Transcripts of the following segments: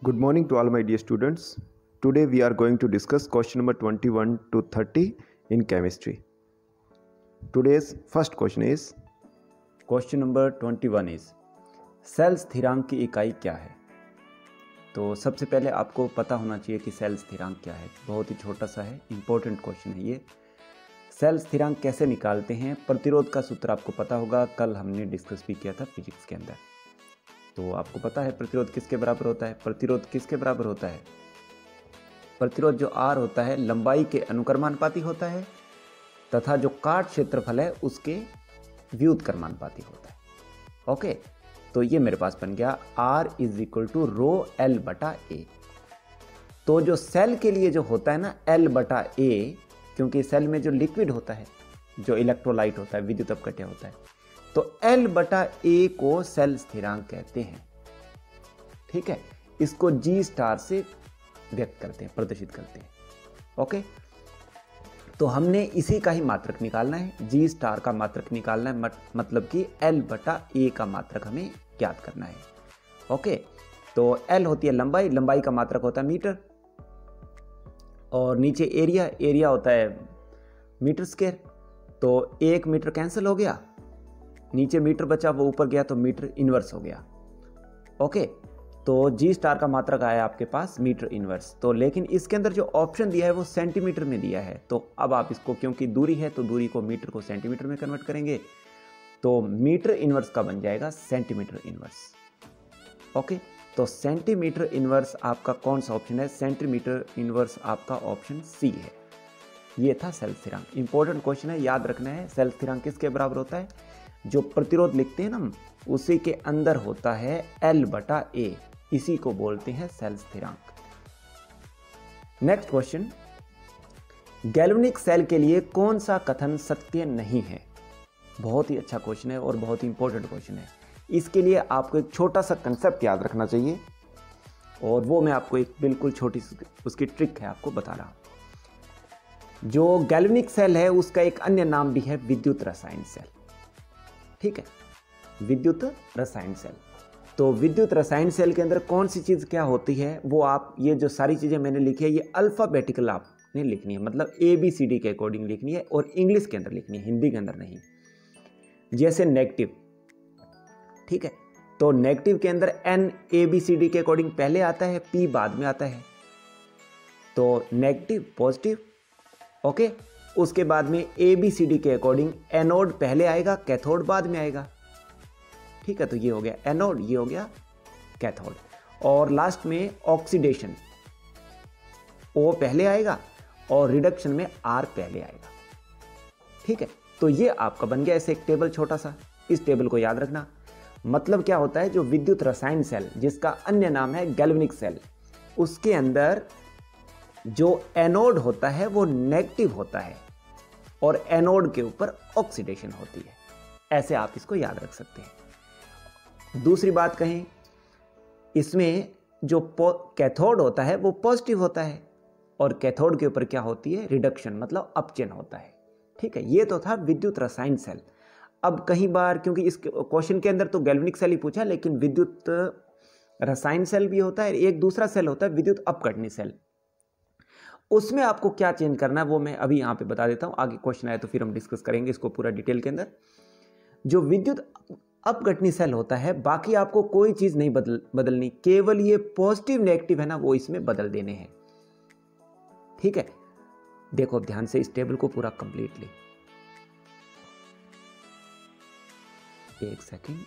Good morning to all my dear students. Today we are going to discuss question number 21 to 30 in chemistry. Today's first question is question number 21 is cell स्थिरांक की इकाई क्या है। तो सबसे पहले आपको पता होना चाहिए कि सेल स्थिरांक क्या है। बहुत ही छोटा सा है, इंपॉर्टेंट क्वेश्चन है ये। सेल स्थिरांक कैसे निकालते हैं, प्रतिरोध का सूत्र आपको पता होगा, कल हमने डिस्कस भी किया था फिजिक्स के अंदर। तो आपको पता है प्रतिरोध किसके बराबर होता है। प्रतिरोध किसके बराबर होता है? प्रतिरोध जो R होता है लंबाई के अनुक्रमानुपाती होता है तथा जो काट क्षेत्रफल है उसके व्युत्क्रमानुपाती होता है। ओके, तो ये मेरे पास बन गया R = ρL/A। तो जो सेल के लिए जो होता है ना L/A, क्योंकि सेल में जो लिक्विड होता है, जो इलेक्ट्रोलाइट होता है, विद्युत अपघट्य होता है, तो L/A को सेल स्थिरांक कहते हैं। ठीक है, इसको G स्टार से व्यक्त करते हैं, प्रदर्शित करते हैं। ओके, तो हमने इसी का ही मात्रक निकालना है, G स्टार का मात्रक निकालना है, मतलब कि L/A का मात्रक हमें ज्ञात करना है। ओके, तो L होती है लंबाई, लंबाई का मात्रक होता है मीटर, और नीचे एरिया, एरिया होता है मीटर स्क्वायर। तो 1 मीटर कैंसिल हो गया, नीचे मीटर बचा, वो ऊपर गया तो मीटर इनवर्स हो गया। ओके, तो G स्टार का मात्रक आया आपके पास मीटर इनवर्स। तो लेकिन इसके अंदर जो ऑप्शन दिया है वो सेंटीमीटर में दिया है। तो अब आप इसको, क्योंकि दूरी है तो दूरी को मीटर को सेंटीमीटर में कन्वर्ट करेंगे, तो मीटर इनवर्स का बन जाएगा सेंटीमीटर इनवर्स। ओके, तो सेंटीमीटर इनवर्स आपका कौन सा ऑप्शन है? सेंटीमीटर इनवर्स आपका ऑप्शन सी है। ये था सेल स्थिरांक। इंपॉर्टेंट क्वेश्चन है, याद रखना है। सेल स्थिरांक किसके बराबर होता है? जो प्रतिरोध लिखते हैं ना, उसी के अंदर होता है L/A, इसी को बोलते हैं सेल स्थिरांक। नेक्स्ट क्वेश्चन, गैल्वेनिक सेल के लिए कौन सा कथन सत्य नहीं है? बहुत ही अच्छा क्वेश्चन है और बहुत ही इंपॉर्टेंट क्वेश्चन है। इसके लिए आपको एक छोटा सा कंसेप्ट याद रखना चाहिए, और वो मैं आपको एक बिल्कुल छोटी सी उसकी ट्रिक है आपको बता रहा हूं। जो गैल्वेनिक सेल है उसका एक अन्य नाम भी है विद्युत रसायन सेल। ठीक है, विद्युत रसायन सेल। तो विद्युत रसायन सेल के अंदर कौन सी चीज़ क्या होती है, वो आप, ये जो सारी चीज़ें मैंने लिखी है ये अल्फ़ाबेटिकल आपने लिखनी है, मतलब ABCD के अकॉर्डिंग लिखनी है, और इंग्लिश के अंदर लिखनी है, हिंदी के अंदर नहीं। जैसे नेगेटिव, ठीक है, तो नेगेटिव के अंदर N ABCD के अकॉर्डिंग पहले आता है, P बाद में आता है। तो नेगेटिव, पॉजिटिव। ओके, उसके बाद में ABCD के अकॉर्डिंग एनोड पहले आएगा, कैथोड बाद में आएगा। ठीक है, तो ये हो गया एनोड, ये हो गया कैथोड, और लास्ट में ऑक्सीडेशन, O पहले आएगा और रिडक्शन में R पहले आएगा। ठीक है, तो ये आपका बन गया ऐसे एक टेबल छोटा सा। इस टेबल को याद रखना। मतलब क्या होता है, जो विद्युत रसायन सेल, जिसका अन्य नाम है गैल्वेनिक सेल, उसके अंदर जो एनोड होता है वो नेगेटिव होता है और एनोड के ऊपर ऑक्सीडेशन होती है। ऐसे आप इसको याद रख सकते हैं। दूसरी बात कहें, इसमें जो कैथोड होता है वो पॉजिटिव होता है, और कैथोड के ऊपर क्या होती है? रिडक्शन, मतलब अपचयन होता है। ठीक है, ये तो था विद्युत रसायन सेल। अब कई बार, क्योंकि इस क्वेश्चन के अंदर तो गैल्वेनिक सेल ही पूछा, लेकिन विद्युत रसायन सेल भी होता है, एक दूसरा सेल होता है विद्युत अपघटनी सेल। उसमें आपको क्या चेंज करना है वो मैं अभी यहाँ पे बता देता हूँ, आगे क्वेश्चन आए तो फिर हम डिस्कस करेंगे इसको पूरा डिटेल के अंदर। जो विद्युत अपघटनी सेल होता है, बाकी आपको कोई चीज नहीं बदलनी, केवल ये पॉजिटिव नेगेटिव है ना, वो इसमें बदल देने हैं। ठीक है, देखो ध्यान से इस टेबल को पूरा कंप्लीटली। एक सेकंड,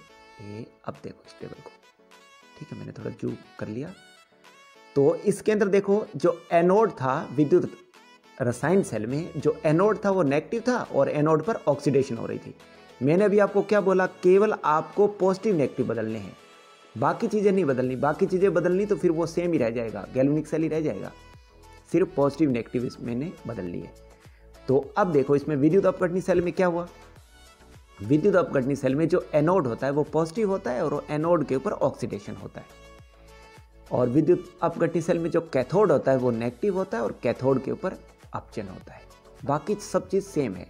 ये अब देखो इस टेबल को। ठीक है, मैंने थोड़ा जूम कर लिया। तो इसके अंदर देखो, जो एनोड था विद्युत रसायन सेल में, जो एनोड था वो नेगेटिव था और एनोड पर ऑक्सीडेशन हो रही थी। मैंने अभी आपको क्या बोला, केवल आपको पॉजिटिव नेगेटिव बदलने हैं, बाकी चीज़ें नहीं बदलनी। बाकी चीज़ें बदलनी तो फिर वो सेम ही रह जाएगा, गैल्वेनिक सेल ही रह जाएगा, सिर्फ पॉजिटिव नेगेटिव मैंने बदल लिए। तो अब देखो इसमें विद्युत अपघटनी सेल में क्या हुआ। विद्युत अपघटनी सेल में जो एनोड होता है वो पॉजिटिव होता है और एनोड के ऊपर ऑक्सीडेशन होता है, और विद्युत अपघटनी सेल में जो कैथोड होता है वो नेगेटिव होता है और कैथोड के ऊपर अपचयन होता है। बाकी सब चीज़ सेम है।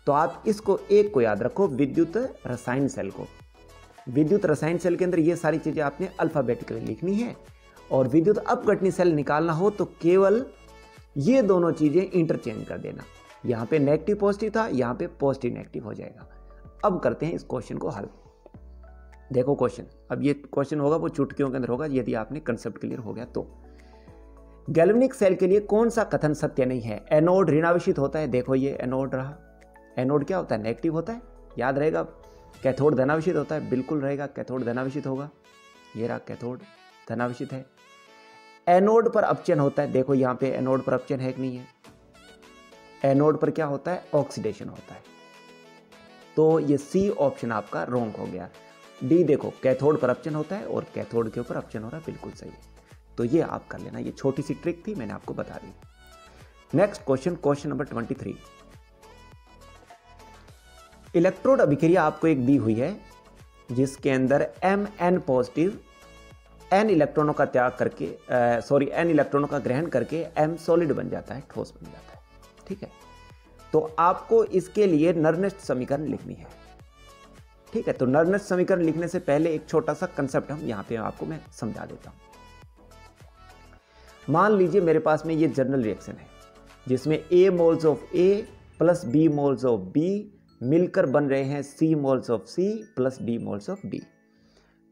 तो आप इसको एक को याद रखो, विद्युत रसायन सेल को। विद्युत रसायन सेल के अंदर ये सारी चीज़ें आपने अल्फ़ाबेटिकली लिखनी है, और विद्युत अपघटनी सेल निकालना हो तो केवल ये दोनों चीजें इंटरचेंज कर देना। यहाँ पे नेगेटिव पॉजिटिव था, यहाँ पे पॉजिटिव नेगेटिव हो जाएगा। अब करते हैं इस क्वेश्चन को हल। देखो क्वेश्चन, अब ये क्वेश्चन होगा वो चुटकियों के अंदर होगा, यदि आपने कंसेप्ट क्लियर हो गया तो। गैल्वेनिक सेल के लिए कौन सा कथन सत्य नहीं है? एनोड ऋणावेशित होता है, देखो ये एनोड रहा। एनोड क्या होता है? नेगेटिव होता है, याद रहेगा। कैथोड धनावेशित होता है, बिल्कुल रहेगा, कैथोड धनावेशित होगा, ये रहा कैथोड धनावेशित है। एनोड पर अपचयन होता है, देखो यहाँ पे एनोड पर अपचयन है कि नहीं है। एनोड पर क्या होता है? ऑक्सीडेशन होता है। तो ये सी ऑप्शन आपका रॉन्ग हो गया। डी देखो, कैथोड पर अपचयन होता है और कैथोड के ऊपर अपचयन हो रहा है, बिल्कुल सही है। तो ये आप कर लेना, ये छोटी सी ट्रिक थी, मैंने आपको बता दी। Next question, question number 23। Electrode अभिक्रिया आपको एक दी हुई है जिसके अंदर Mn पॉजिटिव n इलेक्ट्रॉनों का त्याग करके n इलेक्ट्रॉनों का ग्रहण करके M सॉलिड बन जाता है, ठोस बन जाता है। ठीक है, तो आपको इसके लिए नर्नेस्ट समीकरण लिखनी है। ठीक है, तो नर्नेस्ट समीकरण लिखने से पहले एक छोटा सा कंसेप्ट हम यहां पे आपको मैं समझा देता हूं। मान लीजिए मेरे पास में ये जनरल रिएक्शन है जिसमें A moles of A plus B moles of B मिलकर बन रहे हैं C moles of C plus D moles of D।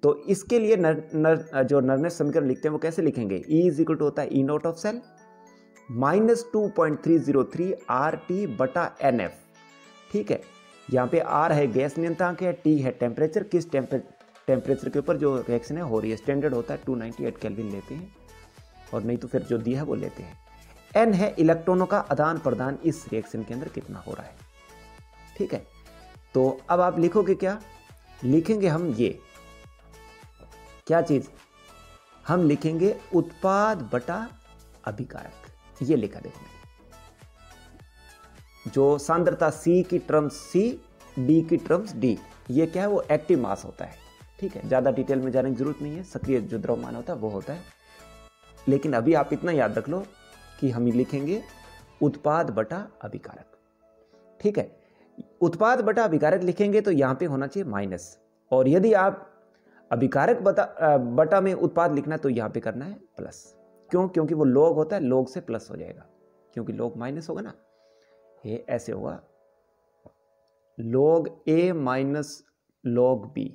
तो इसके लिए जो नर्नेस्ट समीकरण लिखते हैं वो कैसे लिखेंगे? E इज इक्वल टू होता है E not of cell minus 2.303 RT बटा NF। ठीक है, यहाँ पे R है गैस नियंत्रक है, T है टेम्परेचर, किस टेम्परेचर के ऊपर जो रिएक्शन है हो रही है। स्टैंडर्ड होता है 298 केल्विन लेते हैं, और नहीं तो फिर जो दिया है वो लेते हैं। N है इलेक्ट्रॉनों का आदान प्रदान इस रिएक्शन के अंदर कितना हो रहा है। ठीक है, तो अब आप लिखोगे क्या? लिखेंगे हम ये क्या चीज? हम लिखेंगे उत्पाद बटा अभिकारक। ये लिखा देखो, जो सांद्रता C की टर्म्स C, D की टर्म्स D, ये क्या है? वो एक्टिव मास होता है। ठीक है, ज्यादा डिटेल में जाने की जरूरत नहीं है, सक्रिय जो द्रव्यमान होता है वो होता है। लेकिन अभी आप इतना याद रख लो कि हम लिखेंगे उत्पाद बटा अभिकारक। ठीक है, उत्पाद बटा अभिकारक लिखेंगे तो यहां पे होना चाहिए माइनस, और यदि आप अभिकारक बटा में उत्पाद लिखना है तो यहां पे करना है प्लस। क्यों? क्योंकि वो लॉग होता है, लॉग से प्लस हो जाएगा, क्योंकि लॉग माइनस होगा ना, ये ऐसे होगा log A minus log B।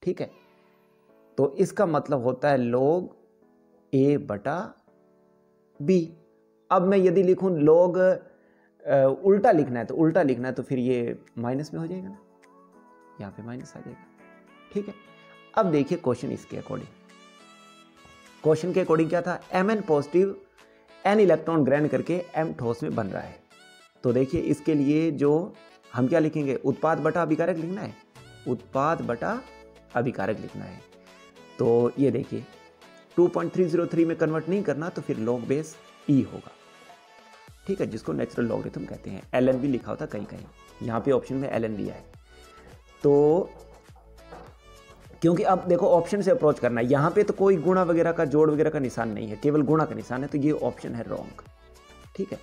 ठीक है, तो इसका मतलब होता है log A बटा B। अब मैं यदि लिखूं log उल्टा लिखना है, तो उल्टा लिखना है तो फिर ये माइनस में हो जाएगा ना, यहां पे माइनस आ जाएगा। ठीक है, अब देखिए क्वेश्चन इसके अकॉर्डिंग। क्वेश्चन के अकॉर्डिंग क्या था? Mn पॉजिटिव n इलेक्ट्रॉन ग्रहण करके M ठोस में बन रहा है। तो देखिए इसके लिए जो हम क्या लिखेंगे? उत्पाद बटा अभिकारक लिखना है, उत्पाद बटा अभिकारक लिखना है। तो ये देखिए 2.303 में कन्वर्ट नहीं करना तो फिर log बेस E होगा। ठीक है, जिसको नेचुरल लॉगरिथम कहते हैं। ln भी लिखा होता कहीं कहीं, यहाँ पे ऑप्शन में ln दिया है। तो क्योंकि अब देखो ऑप्शन से अप्रोच करना है, यहाँ पे तो कोई गुणा वगैरह का, जोड़ वगैरह का निशान नहीं है, केवल गुणा का निशान है, तो ये ऑप्शन है रॉन्ग। ठीक है,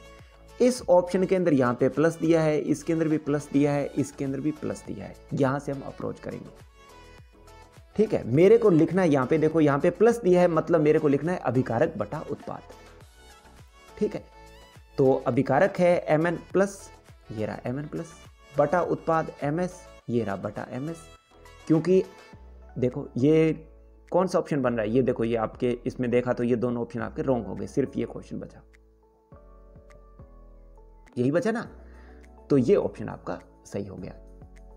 इस ऑप्शन के अंदर यहाँ पे प्लस दिया है, इसके अंदर भी प्लस दिया है, इसके अंदर भी प्लस दिया है, यहाँ से हम अप्रोच करेंगे। ठीक है, मेरे को लिखना है यहाँ पे, देखो यहाँ पे प्लस दिया है, मतलब मेरे को लिखना है अभिकारक बटा उत्पाद। ठीक है, तो अभिकारक है Mn प्लस, ये रहा Mn प्लस, बटा उत्पाद Ms, ये रहा बटा Ms। क्योंकि देखो ये कौन सा ऑप्शन बन रहा है? ये देखो, ये आपके इसमें देखा तो ये दोनों ऑप्शन आपके रॉन्ग हो गए, सिर्फ ये क्वेश्चन बचा, यही बचा ना, तो ये ऑप्शन आपका सही हो गया।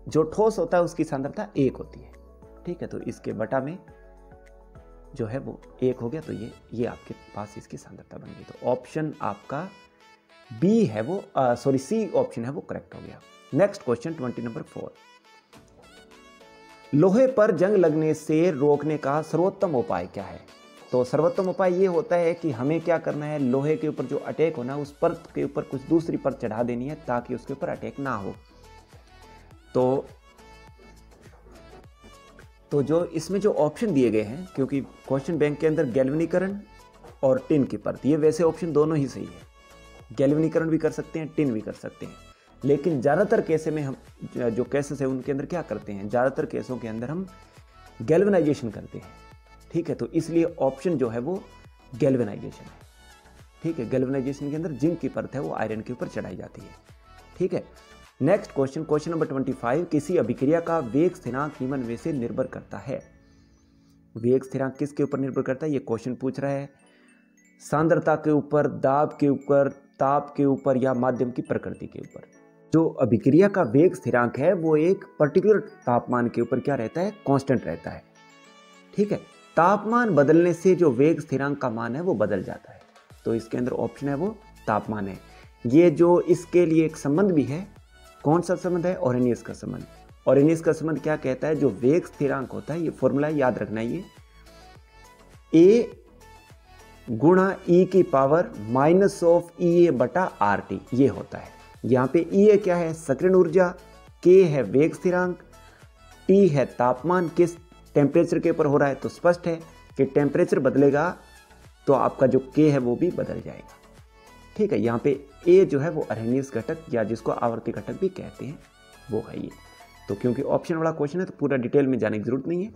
जो ठोस होता है उसकी सांद्रता 1 होती है। ठीक है, तो इसके बटा में जो है वो 1 हो गया, तो ये आपके पास इसकी सांद्रता बन गई। तो ऑप्शन आपका बी है वो, सॉरी सी ऑप्शन है वो करेक्ट हो गया। Next question 20 number 4। लोहे पर जंग लगने से रोकने का सर्वोत्तम उपाय क्या है? तो सर्वोत्तम उपाय ये होता है कि हमें क्या करना है, लोहे के ऊपर जो अटैक होना है उस परत के ऊपर कुछ दूसरी परत चढ़ा देनी है ताकि उसके ऊपर अटैक ना हो। तो जो इसमें जो ऑप्शन दिए गए हैं, क्योंकि क्वेश्चन बैंक के अंदर गैल्वेनीकरण और टिन की परत, ये वैसे ऑप्शन दोनों ही सही है। गैल्वेनीकरण भी कर सकते हैं, टिन भी कर सकते हैं, लेकिन ज़्यादातर केस में हम जो केसेस है उनके अंदर क्या करते हैं, ज़्यादातर केसों के अंदर हम गैल्वेनाइजेशन करते हैं। ठीक है, तो इसलिए ऑप्शन जो है वो गैल्वेनाइजेशन है। ठीक है, गैल्वेनाइजेशन के अंदर जिंक की परत है वो आयरन के ऊपर चढ़ाई जाती है। ठीक है, नेक्स्ट क्वेश्चन, क्वेश्चन नंबर 25, किसी अभिक्रिया का वेग स्थिरांक निम्न में से निर्भर करता है। वेग स्थिरांक किसके ऊपर निर्भर करता है, ये क्वेश्चन पूछ रहा है। सांद्रता के ऊपर, दाब के ऊपर, ताप के ऊपर या माध्यम की प्रकृति के ऊपर। जो अभिक्रिया का वेग स्थिरांक है वो एक पर्टिकुलर तापमान के ऊपर क्या रहता है, कांस्टेंट रहता है। ठीक है, तापमान बदलने से जो वेग स्थिरांक का मान है वो बदल जाता है, तो इसके अंदर ऑप्शन है वो तापमान है। ये जो इसके लिए एक संबंध भी है, कौन सा संबंध है, ऑरेनियस का संबंध। ऑरेनियस का संबंध क्या कहता है, जो वेग स्थिरांक होता है, ये फॉर्मूला याद रखना, ये ए गुणा ई की पावर माइनस ऑफ ई ए बटा आर टी, ये होता है। यहाँ पे ई ए क्या है, सक्रियण ऊर्जा, के है वेग स्थिरांक, टी है तापमान, किस टेम्परेचर के ऊपर हो रहा है, तो स्पष्ट है कि टेम्परेचर बदलेगा तो आपका जो के है वो भी बदल जाएगा। ठीक है, यहाँ पे ए जो है वो अर्हेनियस घटक या जिसको आवर्ती घटक भी कहते हैं वो है ये। तो क्योंकि ऑप्शन वाला क्वेश्चन है तो पूरा डिटेल में जाने की जरूरत नहीं है।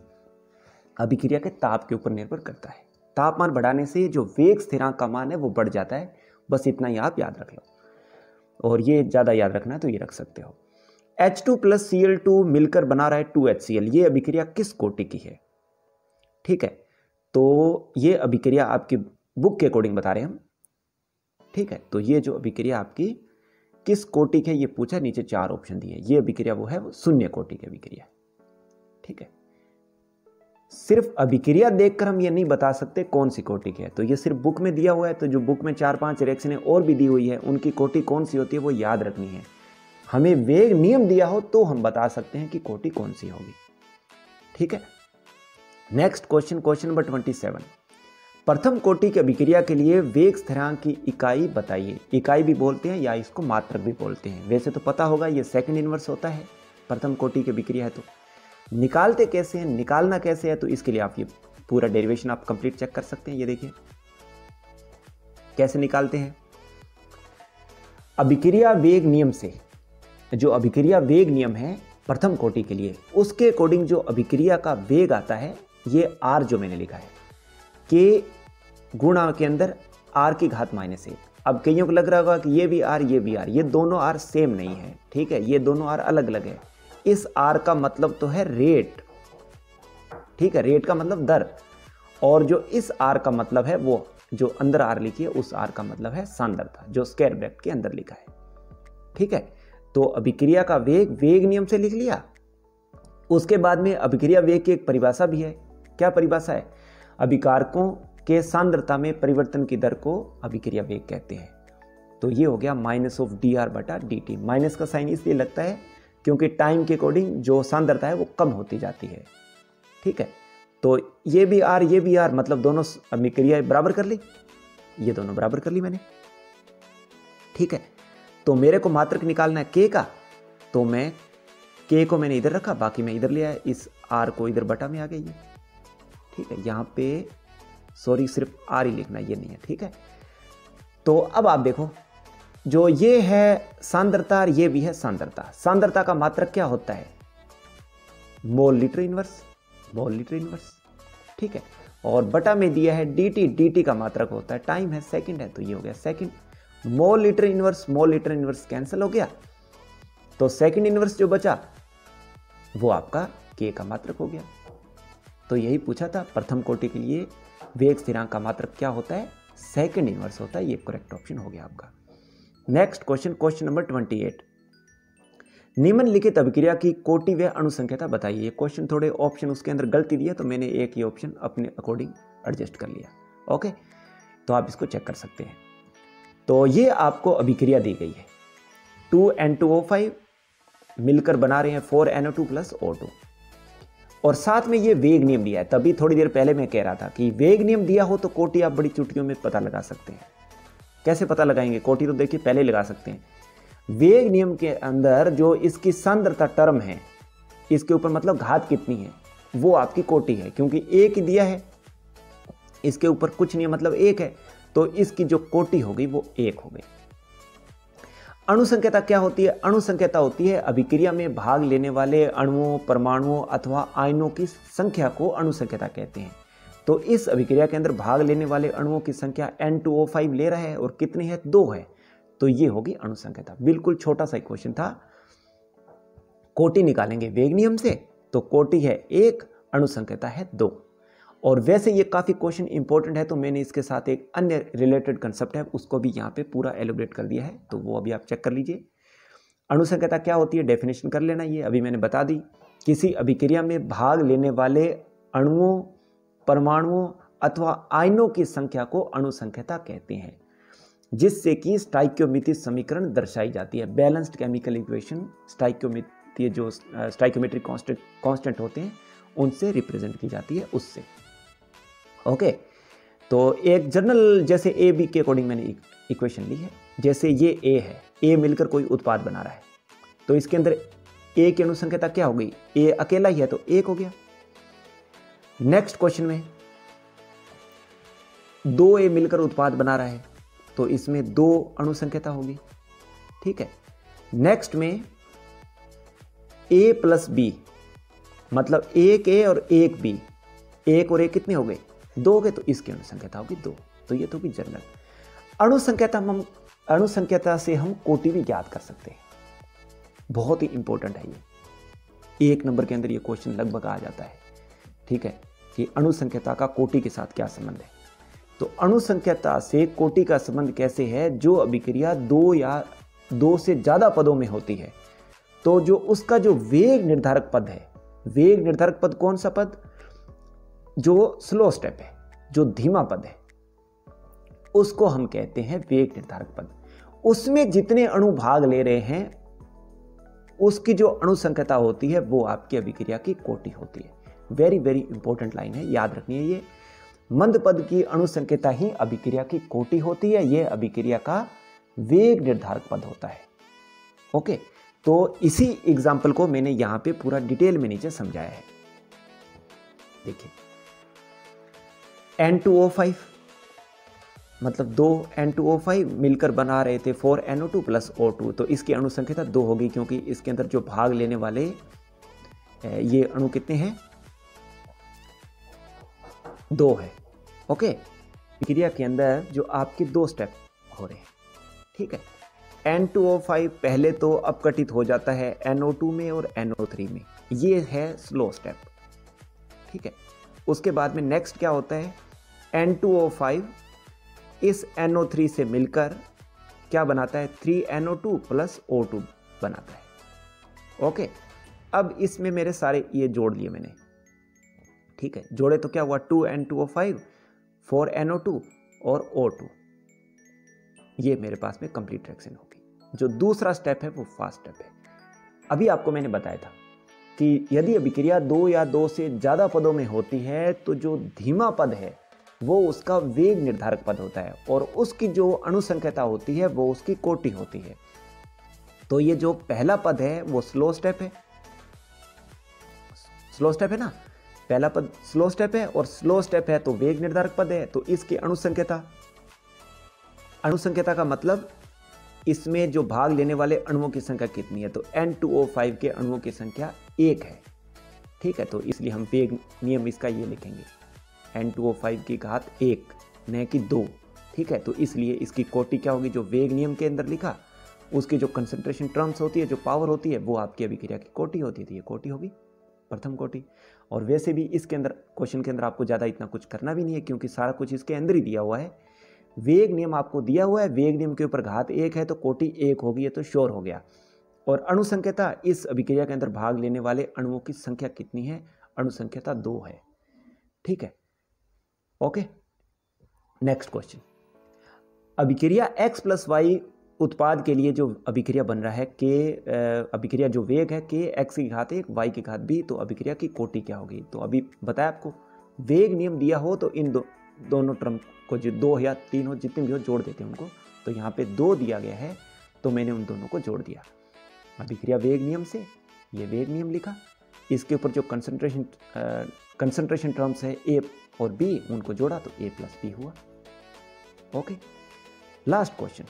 अभिक्रिया के ताप के ऊपर निर्भर करता है, तापमान बढ़ाने से जो वेग स्थिरांक का मान है वो बढ़ जाता है, बस इतना ही आप याद रख लो। और ये ज़्यादा याद रखना है तो ये रख सकते हो। H2 + Cl2 मिलकर बना रहा है 2HCl, ये अभिक्रिया किस कोटि की है। ठीक है, तो ये अभिक्रिया आपकी बुक के अकॉर्डिंग बता रहे हैं हम। ठीक है, तो ये जो अभिक्रिया आपकी किस कोटि की है ये पूछा, नीचे 4 ऑप्शन दिए। ये अभिक्रिया वो है वो शून्य कोटि की अभिक्रिया। ठीक है, सिर्फ अभिक्रिया देखकर हम ये नहीं बता सकते कौन सी कोटि की है, तो ये सिर्फ बुक में दिया हुआ है, तो जो बुक में 4-5 रिएक्शनें और भी दी हुई है उनकी कोटि कौन सी होती है वो याद रखनी है। हमें वेग नियम दिया हो तो हम बता सकते हैं कि कोटि कौन सी होगी। ठीक है, नेक्स्ट क्वेश्चन, क्वेश्चन नंबर 27, प्रथम कोटि की अभिक्रिया के लिए वेग स्थिरांक की इकाई बताइए। इकाई भी बोलते हैं या इसको मात्रक भी बोलते हैं, वैसे तो पता होगा ये सेकंड इनवर्स होता है, प्रथम कोटि की अभिक्रिया है। तो निकालते कैसे हैं, निकालना कैसे है, तो इसके लिए आप ये पूरा डेरिवेशन आप कंप्लीट चेक कर सकते हैं। ये देखिए कैसे निकालते हैं। अभिक्रिया वेग नियम से, जो अभिक्रिया वेग नियम है प्रथम कोटि के लिए, उसके अकॉर्डिंग जो अभिक्रिया का वेग आता है, ये आर जो मैंने लिखा है, के गुणा के अंदर आर की घात -1। अब कईयों को लग रहा होगा कि ये भी आर ये भी आर, ये दोनों आर सेम नहीं है। ठीक है, ये दोनों आर अलग अलग है। इस आर का मतलब तो है रेट। ठीक है, रेट का मतलब दर, और जो इस आर का मतलब है वो जो अंदर आर लिखी है उस आर का मतलब है सांद्रता, जो स्क्वायर ब्रैकेट के अंदर लिखा है। ठीक है, तो अभिक्रिया का वेग वेग नियम से लिख लिया। उसके बाद में अभिक्रिया वेग की एक परिभाषा भी है। क्या परिभाषा है, अभिकारकों के सांद्रता में परिवर्तन की दर को अभिक्रिया वेग कहते हैं। तो ये हो गया -dr/dt। माइनस का साइन इसलिए लगता है क्योंकि टाइम के अकॉर्डिंग जो सांद्रता है वो कम होती जाती है। ठीक है, तो ये भी आर ये भी आर, मतलब दोनों अभिक्रिया बराबर कर ली, ये दोनों बराबर कर ली मैंने। ठीक है, तो मेरे को मात्रक निकालना है के का, तो मैं के को मैंने इधर रखा, बाकी मैं इधर ले आया, इस आर को इधर बटा में आ गई। ठीक है, यहाँ पे सॉरी सिर्फ आर ही लिखना, ये नहीं है। ठीक है, तो अब आप देखो, जो ये है सांद्रता और ये भी है सांद्रता। सांद्रता का मात्रक क्या होता है, mole litre inverse, mole litre inverse. ठीक है, और बटा में दिया है dt, dt का मात्रक होता है टाइम है, सेकंड है, तो ये हो गया second. Mole litre inverse cancel हो गया, तो सेकंड इनवर्स जो बचा वो आपका k का मात्रक हो गया। तो यही पूछा था, प्रथम कोटि के लिए वेग स्थिरांक का मात्रक क्या होता है, सेकंड इनवर्स होता है। ये करेक्ट ऑप्शन हो गया आपका। नेक्स्ट क्वेश्चन, क्वेश्चन नंबर 28, निम्नलिखित अभिक्रिया की कोटि व अणुसंख्यता बताइए। ये क्वेश्चन थोड़े ऑप्शन उसके अंदर गलती दिया, तो मैंने एक ही ऑप्शन अपने अकॉर्डिंग एडजस्ट कर लिया। ओके, तो आप इसको चेक कर सकते हैं। तो ये आपको अभिक्रिया दी गई है, 2N2O5 मिलकर बना रहे हैं 4NO2 + O2, और साथ में ये वेग नियम दिया है। तभी थोड़ी देर पहले मैं कह रहा था कि वेग नियम दिया हो तो कोटि आप बड़ी चुटकियों में पता लगा सकते हैं। कैसे पता लगाएंगे, कोटि तो देखिए पहले लगा सकते हैं। वेग नियम के अंदर जो इसकी सांद्रता टर्म है, इसके ऊपर मतलब घात कितनी है, वो आपकी कोटि है, क्योंकि एक ही दिया है, इसके ऊपर कुछ नहीं है मतलब एक है, तो इसकी जो कोटि हो गई वो 1 हो गई। अणुसंख्यता क्या होती है, अणुसंख्यता होती है अभिक्रिया में भाग लेने वाले अणुओं, परमाणुओं अथवा आयनों की संख्या को अणुसंख्यता कहते हैं। तो इस अभिक्रिया के अंदर भाग लेने वाले अणुओं की संख्या N2O5 ले रहा है और कितनी है, 2 है, तो ये होगी अणु संख्या। बिल्कुल छोटा सा क्वेश्चन था। कोटि निकालेंगे वेग नियम से, तो कोटि है 1, अणु संख्या है 2। और वैसे ये काफ़ी क्वेश्चन इंपॉर्टेंट है, तो मैंने इसके साथ एक अन्य रिलेटेड कंसेप्ट है उसको भी यहाँ पे पूरा एलोबरेट कर दिया है, तो वो अभी आप चेक कर लीजिए। अणु संख्या क्या होती है, डेफिनेशन कर लेना, ये अभी मैंने बता दी। किसी अभिक्रिया में भाग लेने वाले अणुओं, परमाणुओं अथवा आयनों की संख्या को अणु संख्या कहते हैं, जिससे कि स्टाइक्योमेट्रिक समीकरण दर्शाई जाती है। बैलेंस्ड केमिकल इक्वेशन स्टाइक्योमेट्रिक जो स्टाइक्योमेट्रिक कांस्टेंट होते हैं उनसे रिप्रेजेंट की जाती है, उससे। ओके, तो एक जनरल जैसे ए बी के अकॉर्डिंग मैंने इक्वेशन ली है। जैसे ये ए है, ए मिलकर कोई उत्पाद बना रहा है, तो इसके अंदर ए की अणु संख्या क्या हो गई, ए अकेला ही है तो 1 हो गया। नेक्स्ट क्वेश्चन में 2 ए मिलकर उत्पाद बना रहा है, तो इसमें 2 अणु संख्या होगी, ठीक है। नेक्स्ट में ए प्लस बी, मतलब 1 ए और 1 बी, 1 और 1 कितने हो गए, 2 हो गए, तो इसकी अणु संख्या होगी 2। तो ये तो होगी जनरल अणु संख्या से हम कोटि भी ज्ञात कर सकते हैं, बहुत ही इंपॉर्टेंट है ये। 1 नंबर के अंदर ये क्वेश्चन लगभग आ जाता है, ठीक है, कि अणु संख्या का कोटि के साथ क्या संबंध है। तो अणु संख्या से कोटि का संबंध कैसे है, जो अभिक्रिया 2 या 2 से ज्यादा पदों में होती है, तो जो उसका जो वेग निर्धारक पद है, वेग निर्धारक पद कौन सा पद, जो स्लो स्टेप है, जो धीमा पद है, उसको हम कहते हैं वेग निर्धारक पद। उसमें जितने अणु भाग ले रहे हैं उसकी जो अणु संख्या होती है वो आपकी अभिक्रिया की कोटि होती है। वेरी वेरी इंपॉर्टेंट लाइन है, याद रखनी है ये। मंद पद की अणु संख्या ही अभिक्रिया की कोटि होती है, यह अभिक्रिया का वेग निर्धारक पद होता है। ओके, तो इसी एग्जाम्पल को मैंने यहां पे पूरा डिटेल में नीचे समझाया है। देखिए, N2O5 मतलब 2 N2O5 मिलकर बना रहे थे 4NO2 प्लस O2, तो इसकी अणु संख्या 2 होगी, क्योंकि इसके अंदर जो भाग लेने वाले ये अणु कितने हैं, 2 है। ओके, प्रक्रिया के अंदर जो आपके 2 स्टेप हो रहे हैं, ठीक है। N2O5 पहले तो अपघटित हो जाता है NO2 में और NO3 में, ये है स्लो स्टेप, ठीक है। उसके बाद में नेक्स्ट क्या होता है, N2O5 इस NO3 से मिलकर क्या बनाता है, 3NO2 प्लस O2 बनाता है। ओके, अब इसमें मेरे सारे ये जोड़ लिए मैंने, ठीक है। जोड़े तो क्या हुआ, 2N2O5, 4NO2 और O2, ये मेरे पास में कंप्लीट रिएक्शन होगी। जो दूसरा स्टेप है वो फास्ट स्टेप है। अभी आपको मैंने बताया था कि यदि अभिक्रिया 2 या 2 से ज्यादा पदों में होती है, तो जो धीमा पद है वो उसका वेग निर्धारक पद होता है, और उसकी जो अणु संख्या होती है वो उसकी कोटि होती है। तो ये जो पहला पद है वो स्लो स्टेप है, स्लो स्टेप है ना, पहला पद स्लो स्टेप है, और स्लो स्टेप है तो वेग निर्धारक पद है, तो इसकी अणु संख्या का मतलब इसमें जो भाग लेने वाले अणुओं की संख्या कितनी है, तो N2O5 के अणुओं की संख्या 1 है, ठीक है। तो इसलिए हम वेग नियम इसका ये लिखेंगे, N2O5 की घात 1 न कि 2, ठीक है। तो इसलिए इसकी कोटि क्या होगी, जो वेग नियम के अंदर लिखा, उसकी जो कंसंट्रेशन टर्म्स होती है, जो पावर होती है, वो आपकी अभिक्रिया की कोटि होती है, तो ये कोटि होगी प्रथम कोटि। और वैसे भी इसके अंदर क्वेश्चन के अंदर आपको ज़्यादा इतना कुछ करना भी नहीं है, क्योंकि सारा कुछ इसके अंदर ही दिया हुआ है। वेग नियम आपको दिया हुआ है, वेग नियम के ऊपर घात 1 है तो कोटि 1 होगी, ये तो श्योर हो गया। और अणु संख्या, इस अभिक्रिया के अंदर भाग लेने वाले अणुओं की संख्या कितनी है, अणु संख्या 2 है, ठीक है। ओके, नेक्स्ट क्वेश्चन, अभिक्रिया X प्लस Y उत्पाद के लिए जो अभिक्रिया बन रहा है अभिक्रिया जो वेग है K X की घात 1 Y की घात B, तो अभिक्रिया की कोटि क्या होगी। तो अभी बताया आपको, वेग नियम दिया हो तो इन दोनों टर्म को, जो 2 या 3 हो, जितने भी हो, जोड़ देते हैं उनको। तो यहाँ पे 2 दिया गया है, तो मैंने उन दोनों को जोड़ दिया। अभिक्रिया वेग नियम से ये वेग नियम लिखा, इसके ऊपर जो कंसंट्रेशन टर्म्स है A और B, उनको जोड़ा तो A प्लस B हुआ। ओके, लास्ट क्वेश्चन,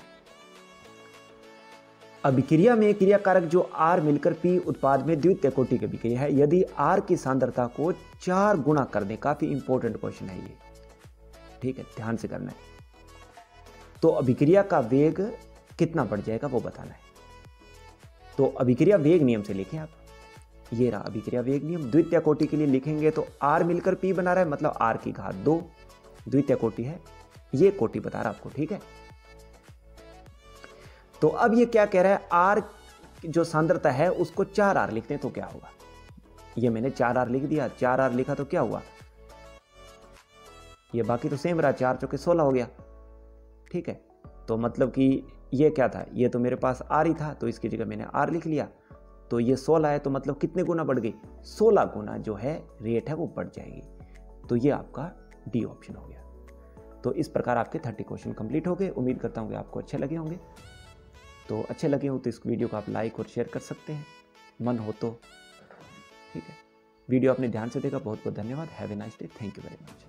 अभिक्रिया में क्रियाकारक जो R मिलकर P उत्पाद में द्वितीय कोटि की अभिक्रिया है यदि R की सांद्रता को 4 गुना कर दे। काफी इंपॉर्टेंट क्वेश्चन है ये, ठीक है, ध्यान से करना है। तो अभिक्रिया का वेग कितना बढ़ जाएगा वो बताना है। तो अभिक्रिया वेग नियम से लिखें आप, ये रहा अभिक्रिया वेग नियम। द्वितीय कोटि के लिए लिखेंगे तो R मिलकर P बना रहा है, मतलब R की घात 2 द्वितीय कोटि है, ये कोटि बता रहा आपको, ठीक है। तो अब ये क्या कह रहा है, R जो सांद्रता है उसको 4R लिखते हैं तो क्या होगा। ये मैंने 4R लिख दिया, 4R लिखा तो क्या हुआ, ये बाकी तो सेम रहा, 4 चौके 16 हो गया, ठीक है। तो मतलब कि ये क्या था, ये तो मेरे पास R ही था तो इसकी जगह मैंने R लिख लिया। तो ये 16 है तो मतलब कितने गुना बढ़ गई, 16 गुना जो है रेट है वो बढ़ जाएगी। तो ये आपका डी ऑप्शन हो गया। तो इस प्रकार आपके 30 क्वेश्चन कंप्लीट हो गए। उम्मीद करता हूँ कि आपको अच्छे लगे होंगे। तो अच्छे लगे हो तो इस वीडियो को आप लाइक और शेयर कर सकते हैं, मन हो तो, ठीक है। वीडियो आपने ध्यान से देखा, बहुत बहुत धन्यवाद। Have a nice day, thank you very much.